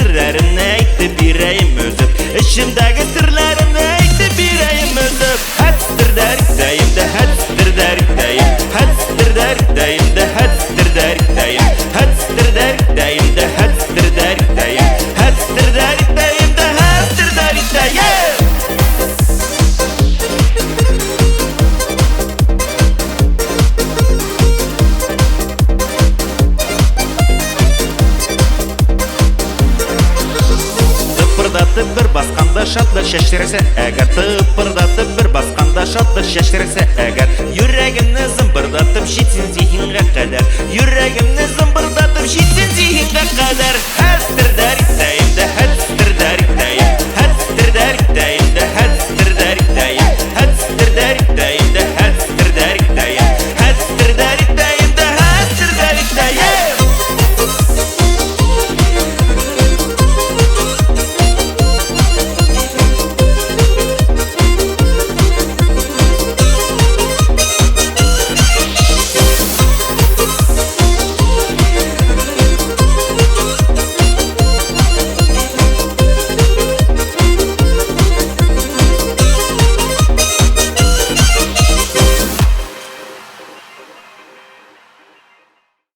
sirlerimni aytib berayim o'zim. İçimdagi sirlerimni aytib berayim o'zim. Hadstir darikdayim de hadstir darikdayim. Hadstir darikdayim de hadstir darikdayim. Hadstir darikdayim de hadstir darikdayim. Hadstir darikdayim de hadstir darikdayim. Tıpırdatıp bir baskanda şatla şaşırırsa eğer. Tıpırdatıp bir baskanda şatla şaşırırsa eğer. Yüreğimni zımbırdatıp şitsin zihinge kadar. Yüreğimni zımbırdatıp şitsin zihinge kadar. Hadstir der